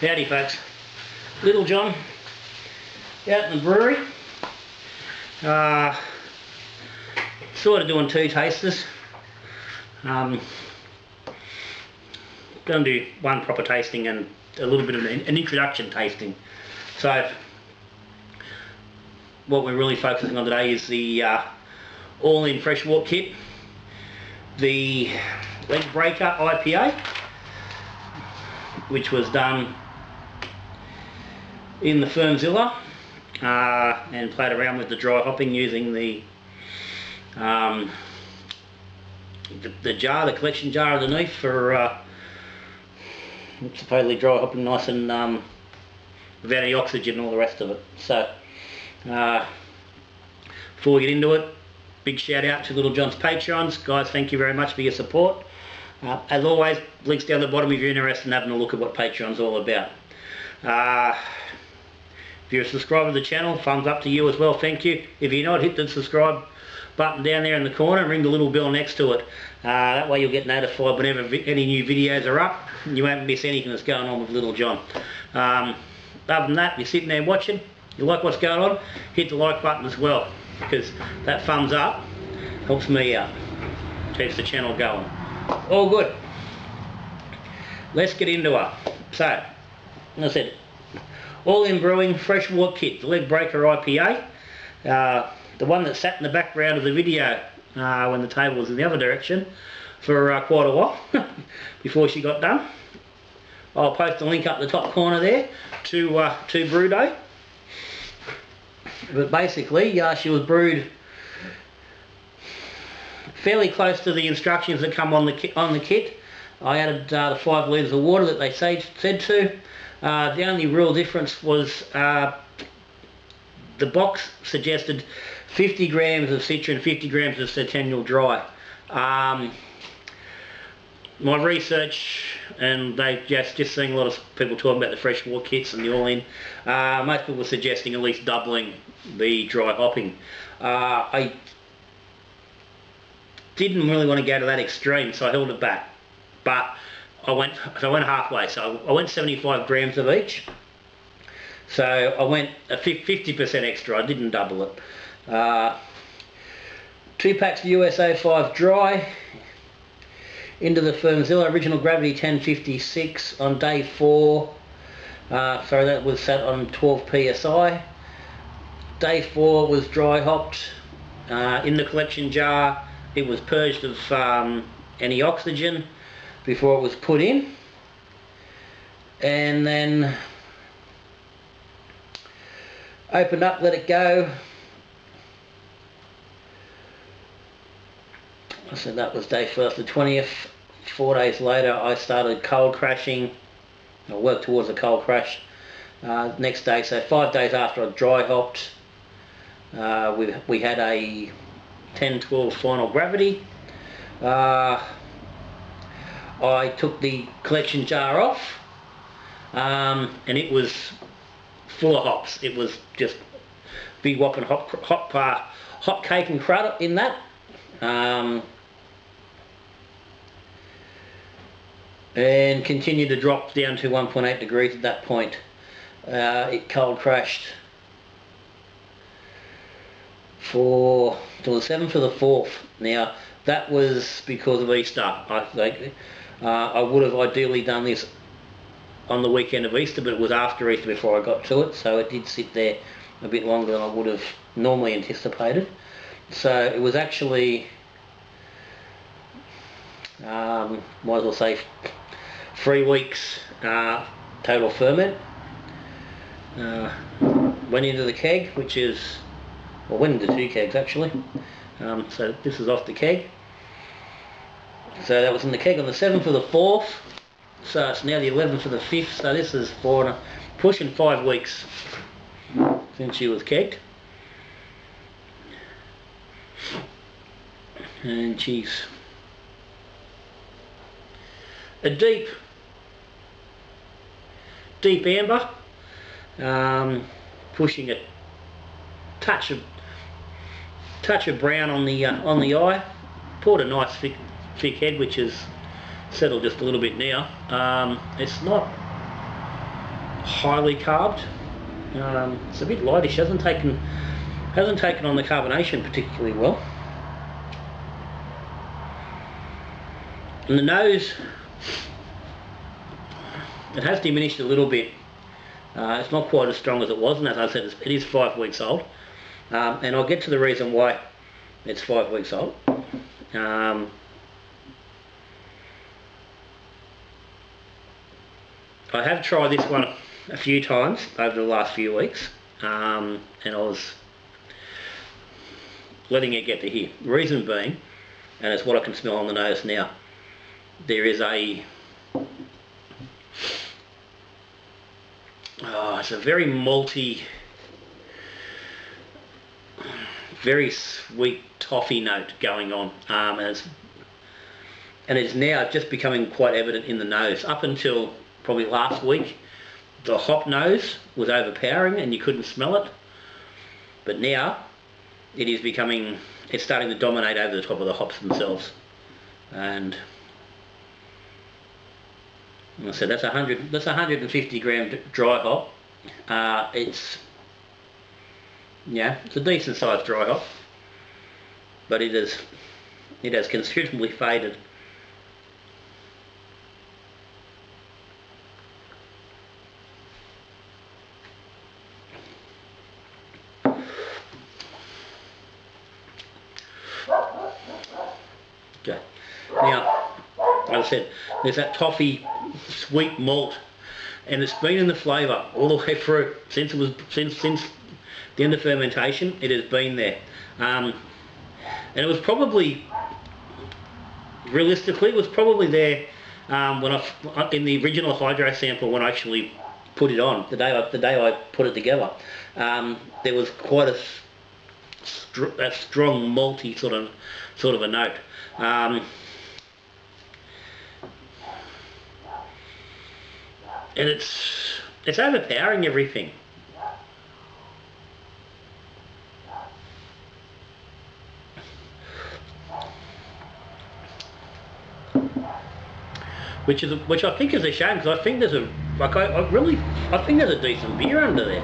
Howdy folks, Little John out in the brewery, sort of doing two tasters. Going to do one proper tasting and a little bit of an introduction tasting. So what we're really focusing on today is the all-in fresh wort kit, the Legbreaker IPA, which was done in the Firmzilla, and played around with the dry hopping using the jar, the collection jar underneath for supposedly dry hopping nice and without any oxygen and all the rest of it. So before we get into it, big shout out to Little John's Patreons. Guys, thank you very much for your support. As always, links down the bottom if you're interested in having a look at what Patreon's all about. If you're a subscriber to the channel, thumbs up to you as well, thank you. If you're not, hit the subscribe button down there in the corner and ring the little bell next to it. That way you'll get notified whenever any new videos are up. You won't miss anything that's going on with Little John. Other than that, if you're sitting there watching, you like what's going on, hit the like button as well, because that thumbs up helps me out, keeps the channel going. All good. Let's get into it. So, as I said, all-in brewing fresh wort kit, the Legbreaker IPA, the one that sat in the background of the video when the table was in the other direction for quite a while before she got done. I'll post a link up the top corner there to brew day. But basically, she was brewed fairly close to the instructions that come on the kit. I added the 5 litres of water that they said to. The only real difference was the box suggested 50 grams of citron, 50 grams of Centennial Dry. My research, and they've just seen a lot of people talking about the fresh wort kits and the all-in. Most people were suggesting at least doubling the dry hopping. I didn't really want to go to that extreme, so I held it back. But I went halfway, so I went 75 grams of each. So I went a 50% extra, I didn't double it. 2 packs of US-05 dry into the Firmzilla, original gravity 1056 on day 4. Sorry, that was set on 12 psi. Day 4 was dry hopped in the collection jar. It was purged of any oxygen before it was put in, and then opened up, let it go. So that was day 1st, the 20th. 4 days later I started cold crashing. I worked towards a cold crash next day, so 5 days after I dry hopped, we had a 10-12 final gravity. I took the collection jar off, and it was full of hops. It was just big whopping hop cake and crud in that. And continued to drop down to 1.8 degrees at that point. It cold crashed till the 7th of the 4th. Now that was because of Easter. I think I would have ideally done this on the weekend of Easter, but it was after Easter before I got to it, so it did sit there a bit longer than I would have normally anticipated. So it was actually, might as well say, 3 weeks total ferment. Went into the keg, which is, well, went into 2 kegs actually. So this is off the keg. So that was in the keg on the 7th of the 4th. So it's now the 11th of the 5th. So this is pushing 5 weeks since she was kegged. And she's a deep amber, pushing a touch of brown on the eye. Poured a nice thick head, which is settled just a little bit now. It's not highly carbed. It's a bit lightish, hasn't taken on the carbonation particularly well. And the nose, it has diminished a little bit. It's not quite as strong as it was, and as I said, it is 5 weeks old. And I'll get to the reason why it's 5 weeks old. I have tried this one a few times over the last few weeks, and I was letting it get to here. The reason being, and it's what I can smell on the nose now, there is it's a very malty, very sweet toffee note going on, and it's now just becoming quite evident in the nose. Up until probably last week, the hop nose was overpowering and you couldn't smell it, but now it is becoming, it's starting to dominate over the top of the hops themselves. And I said that's 150 gram dry hop. It's a decent sized dry hop, but it has considerably faded. Okay. Now, as I said, there's that toffee sweet malt, and it's been in the flavour all the way through since the end of fermentation. It has been there, and it was probably, realistically, it was probably there when in the original hydro sample when I actually put it on the day I put it together. There was quite a strong malty sort of a note. And it's overpowering everything. Which I think is a shame, because I think there's I think there's a decent beer under there.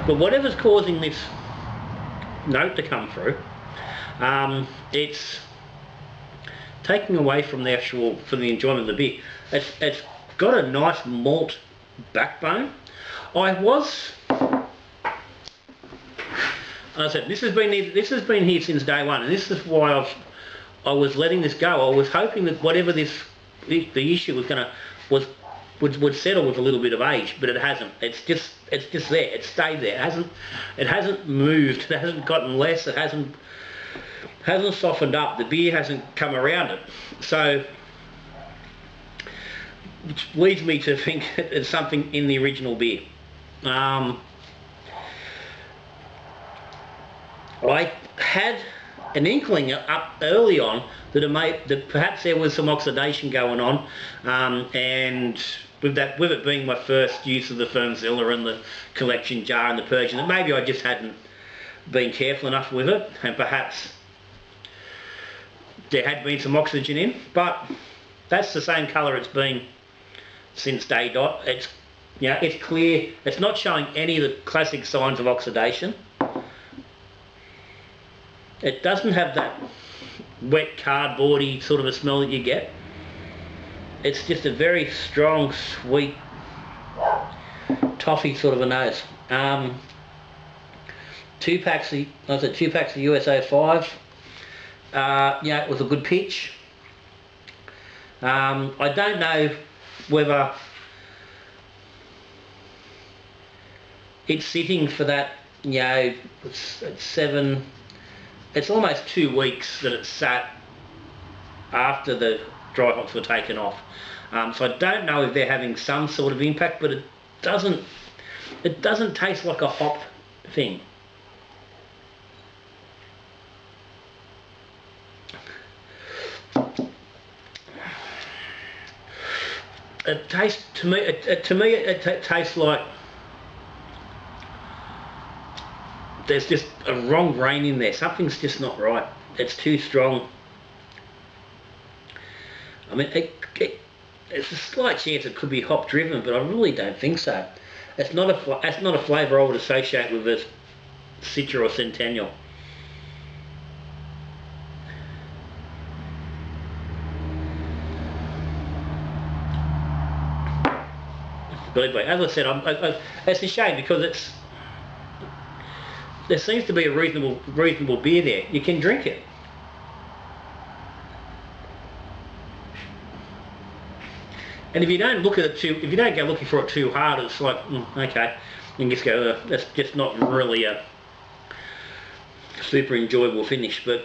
But whatever's causing this note to come through, it's taking away from the enjoyment of the beer. It's got a nice malt backbone. As I said, this has been here since day one, and this is why I was letting this go. I was hoping that whatever the issue would settle with a little bit of age, but it hasn't. It's just there. It stayed there. It hasn't moved. It hasn't gotten less. It hasn't softened up. The beer hasn't come around it. So, which leads me to think it's something in the original beer. I had an inkling up early on that perhaps there was some oxidation going on, and with it being my first use of the Firmzilla and the collection jar and the Persian, that maybe I just hadn't been careful enough with it, and perhaps there had been some oxygen in. But that's the same colour it's been since day dot. It's clear. It's not showing any of the classic signs of oxidation. It doesn't have that wet cardboardy sort of a smell that you get. It's just a very strong, sweet, toffee sort of a nose. 2 packs of USA 5. It was a good pitch. I don't know whether it's sitting for that, it's 7, it's almost 2 weeks that it's sat after the dry hops were taken off. So I don't know if they're having some sort of impact, but it doesn't taste like a hop thing. It tastes, to me it tastes like there's just a wrong grain in there. Something's just not right. It's too strong. I mean, it's a slight chance it could be hop driven, but I really don't think so. That's not a flavour I would associate with a Citra or Centennial. Believe me, as I said, it's a shame because there seems to be a reasonable beer there. You can drink it. And if you don't look at it if you don't go looking for it too hard, it's like, okay, you can just go, that's just not really a super enjoyable finish. But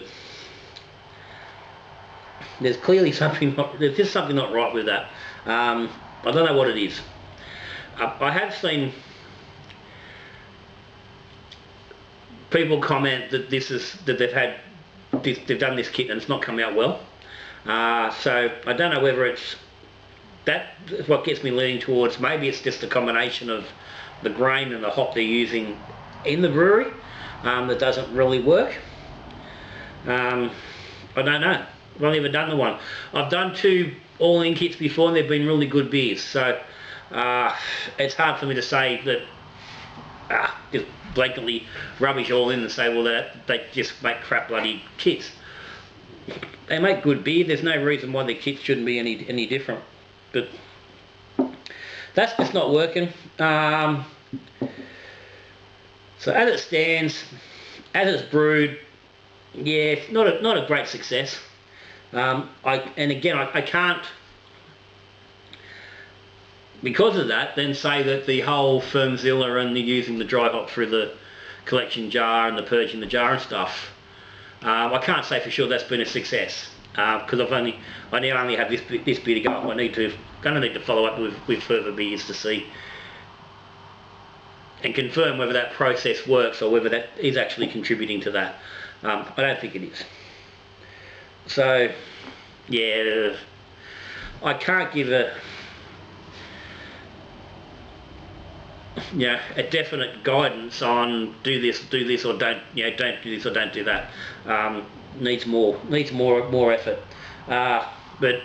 there's clearly there's just something not right with that. I don't know what it is. I have seen people comment that they've done this kit and it's not come out well. So I don't know whether it's that's what gets me leaning towards maybe it's just a combination of the grain and the hop they're using in the brewery that doesn't really work. I don't know. I've only ever done the one. I've done 2 all-in kits before and they've been really good beers. So it's hard for me to say that just blankly rubbish all in and say, well, they just make crap bloody kits. They make good beer. There's no reason why their kits shouldn't be any different. But that's just not working. So as it stands, as it's brewed, yeah, not a great success. I can't, because of that, then say that the whole Firmzilla and the using the dry hop through the collection jar and the purging the jar and stuff, I can't say for sure that's been a success because I now only have this beer to go. I'm gonna need to follow up with further beers to see and confirm whether that process works or whether that is actually contributing to that. I don't think it is. So yeah, I can't give a definite guidance on do this or don't don't do this or don't do that. Needs more effort. But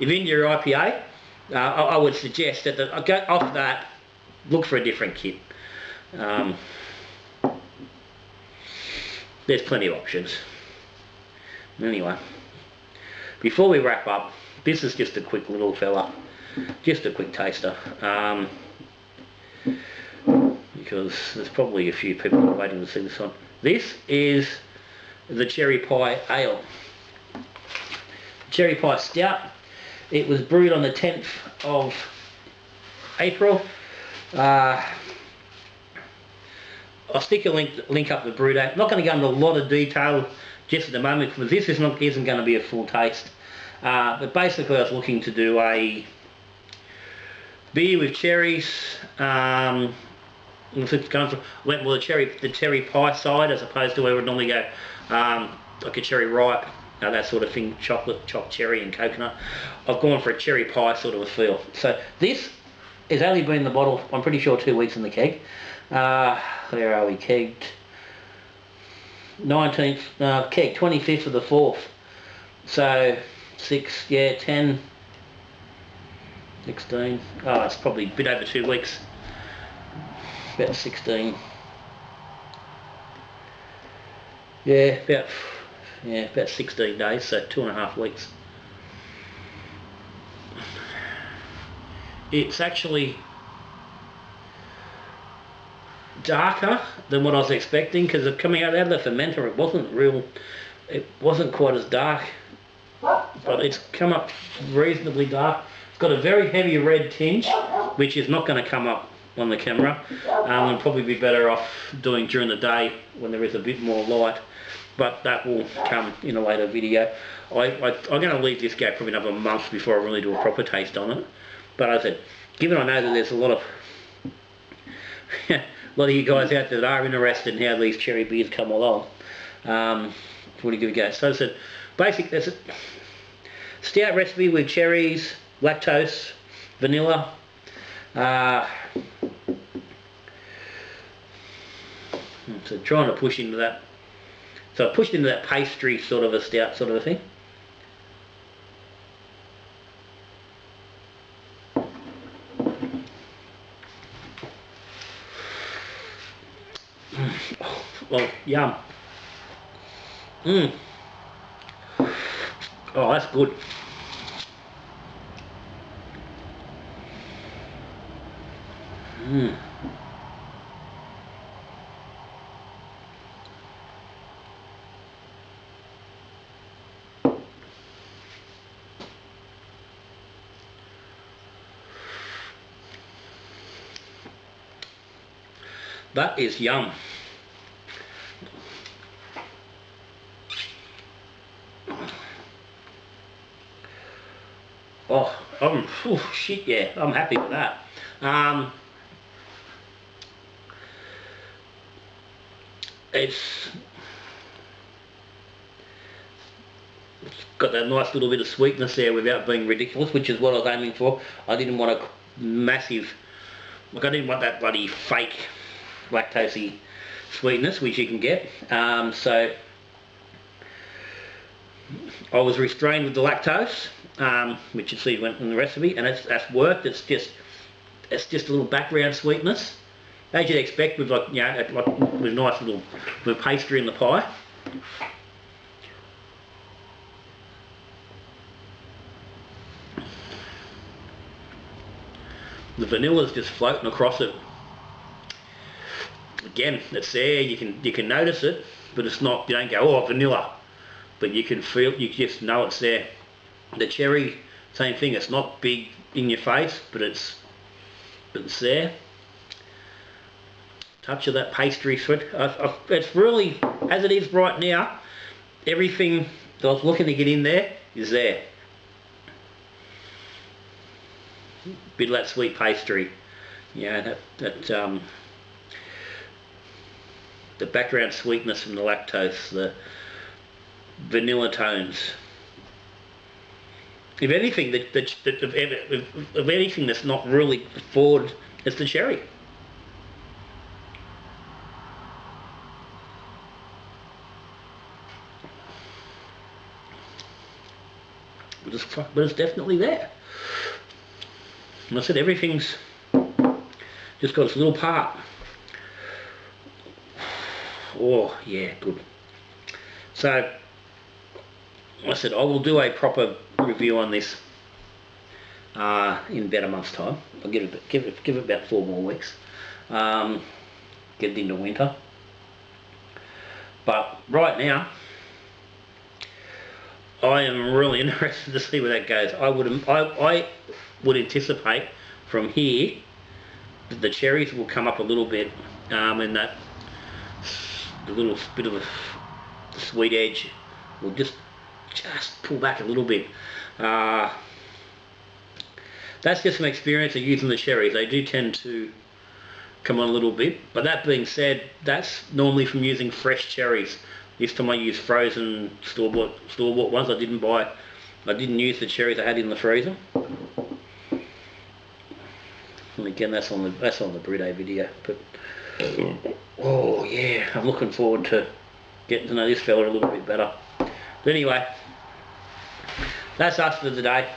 if in your IPA, I would suggest that go off that, look for a different kit. There's plenty of options. Anyway, before we wrap up, this is just a quick little fella, just a quick taster. Because there's probably a few people waiting to see this one. This is the Cherry Pie Ale. Cherry Pie Stout. It was brewed on the 10th of April. I'll stick a link up the brew date. I'm not going to go into a lot of detail just at the moment because this isn't going to be a full taste. But basically I was looking to do a beer with cherries. Went with the cherry pie side as opposed to where we would normally go like a cherry ripe, that sort of thing, chocolate, chopped cherry and coconut. I've gone for a cherry pie sort of a feel. So this has only been in the bottle, I'm pretty sure 2 weeks in the keg. Where are we kegged? 19th, keg 25th of the 4th. So 10, 16, it's probably a bit over 2 weeks. About 16. Yeah, about 16 days, so 2.5 weeks. It's actually darker than what I was expecting because of coming out of the fermenter. It wasn't quite as dark, but it's come up reasonably dark. It's got a very heavy red tinge, which is not going to come up on the camera. And probably be better off doing during the day when there is a bit more light, but that will come in a later video. I'm going to leave this go probably another month before I really do a proper taste on it. But as I said, given I know that there's a lot of you guys out there that are interested in how these cherry beers come along, what do you give it a go? So as I said, basic, there's a stout recipe with cherries, lactose, vanilla, so trying to push into that. So I pushed into that pastry sort of a stout sort of a thing. well, yum. Oh, that's good. That is yum. Oh, shit, yeah, I'm happy with that. It's got that nice little bit of sweetness there without being ridiculous, which is what I was aiming for. I didn't want a massive, like I didn't want that bloody fake lactosey sweetness, which you can get. So I was restrained with the lactose, which you see went in the recipe, and that's worked. It's just a little background sweetness, as you'd expect with like with nice little with pastry in the pie. The vanilla's just floating across it. Again, it's there. You can notice it, but it's not. You don't go, oh, vanilla, but you can feel. You just know it's there. The cherry, same thing. It's not big in your face, but it's there. Touch of that pastry sweet. It's really, as it is right now, everything that I was looking to get in there is there. Bit of that sweet pastry, yeah, the background sweetness from the lactose, the vanilla tones. If anything, of anything that's not really forward, it's the cherry. But it's definitely there. And I said everything's just got its little part. Oh yeah, good. So I said I will do a proper review on this in about a month's time. I'll give it about 4 more weeks. Get it into winter. But right now, I am really interested to see where that goes. I would anticipate from here that the cherries will come up a little bit, and that the little bit of a sweet edge will just pull back a little bit. That's just an experience of using the cherries. They do tend to come on a little bit, but that being said, that's normally from using fresh cherries. This time I used frozen store-bought ones. I didn't use the cherries I had in the freezer. And again, that's on the burrito video. But oh yeah, I'm looking forward to getting to know this fella a little bit better. But anyway, that's us for today.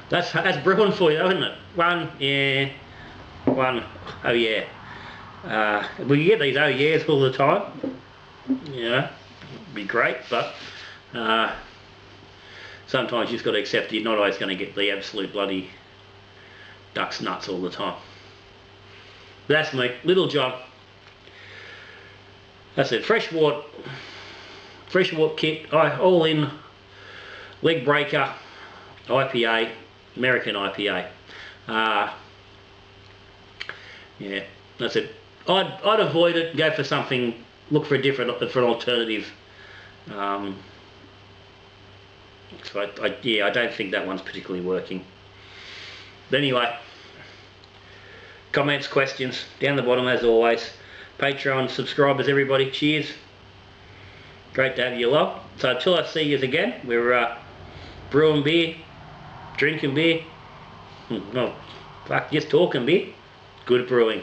That's brewing for you, isn't it? One, oh yeah. We get these oh yeahs all the time. Yeah, it'd be great, but sometimes you've just got to accept you're not always going to get the absolute bloody duck's nuts all the time. That's me, Little John. That's it, freshwater kit, all in, Legbreaker, IPA, American IPA. Yeah, that's it. I'd avoid it, go for something, look for an alternative. So I don't think that one's particularly working. But anyway, comments, questions, down the bottom as always. Patreon subscribers, everybody, cheers. Great to have you along. So until I see you again, we're brewing beer, drinking beer, well, fuck, just talking beer, good brewing.